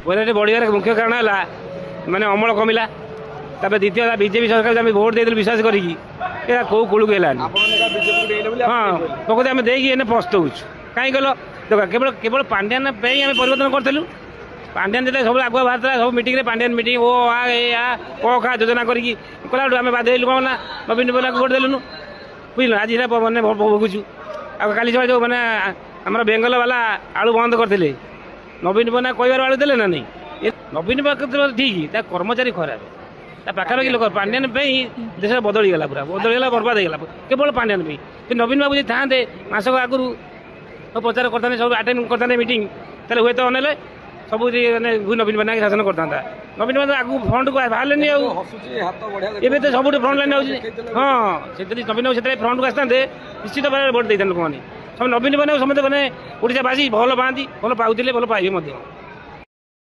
Rate ବଢ଼ିବାର ମୁଖ୍ୟ କାରଣ ହେଲା ମାନେ ଅମଳ କମିଲା। ତାପରେ ଦ୍ୱିତୀୟ ବିଜେପି ସରକାର ଆମେ ଭୋଟ୍ ଦେଇଦେଲୁ ବିଶ୍ୱାସ କରିକି, ଏଇଟା କେଉଁ କୂଳକୁ ହେଲାନି। ହଁ ପ୍ରକୃତି ଆମେ ଦେଇକି ଏନେ ପସ୍ତଉଛୁ। କାହିଁ କହିଲ ଦେଖ କେବଳ ପାଣ୍ଡିଆନ ପାଇଁ ଆମେ ପରିବର୍ତ୍ତନ କରିଥିଲୁ। ପାଣ୍ଡିଆନ ଯେତେବେଳେ ସବୁ ଆଗୁଆ ବାହାରିଥିଲା ସବୁ ମିଟିଂରେ ପାଣ୍ଡିଆନ ମିଟିଂ ଓ ଆ ଏ ଆ କ ଖା ଯୋଜନା କରିକି କଲାଠୁ ଆମେ ବାଧ୍ୟ ହେଲୁ କ'ଣ ନା ନବୀନ ପଟ୍ଟନାୟକ ଭୋଟ୍ ଦେଲୁନୁ। ବୁଝିଲ ଆଜି ଏଇଟା ମାନେ ଭୋଗୁଛୁ। ଆଉ କାଲି ସମୟ ଯେଉଁ ମାନେ ଆମର ବେଙ୍ଗଲ ବାଲା ଆଳୁ ବନ୍ଦ କରିଥିଲେ, ନବୀନ ପଟ୍ଟନାୟକ କହିବାର ଆଳୁ ଦେଲେ ନା ନାହିଁ? ନବୀନ ପଟ୍ଟନାୟକ ଠିକ୍, ତା କର୍ମଚାରୀ ଖରାପ, ତା ପାଖାପାଖି ଲୋକ ପାଣ୍ଡିଆନ ପାଇଁ ଦେଶ ବଦଳିଗଲା, ପୁରା ବଦଳିଗଲା, ବର୍ବାଦ ହେଇଗଲା କେବଳ ପାଣ୍ଡିଆନ ପାଇଁ। କିନ୍ତୁ ନବୀନ ବାବୁ ଯଦି ଥାନ୍ତେ ମାସକ ଆଗରୁ ସବୁ ପ୍ରଚାର କରିଥାନ୍ତେ, ସବୁ ଆଟେଣ୍ଡ କରିଥାନ୍ତେ ମିଟିଂ, ତାହେଲେ ହୁଏତ ଅନେଲେ ସବୁ ମାନେ ନବୀନ ପଟ୍ଟନାୟକ ଶାସନ କରିଥାନ୍ତା। ନବୀନ ପଟ୍ଟନାୟକ ଆଗକୁ ଫ୍ରଣ୍ଟକୁ ବାହାରିଲେନି। ଆଉ ଏବେ ତ ସବୁଠି ଫ୍ରଣ୍ଟ ଲାଇନ୍ ହେଉଛି। ହଁ ସେଥିରେ ନବୀନ ବାବୁ ସେଥିରେ ଫ୍ରଣ୍ଟକୁ ଆସିଥାନ୍ତେ ନିଶ୍ଚିତ ଭାବରେ ଭୋଟ୍ ଦେଇଥାନ୍ତେ ଲୋକମାନେ। ସବୁ ନବୀନ ପଟ୍ଟନାୟକ ସମସ୍ତେ ମାନେ ଓଡ଼ିଶାବାସୀ ଭଲ ପାଆନ୍ତି, ଭଲ ପାଉଥିଲେ, ଭଲ ପାଇବେ ମଧ୍ୟ।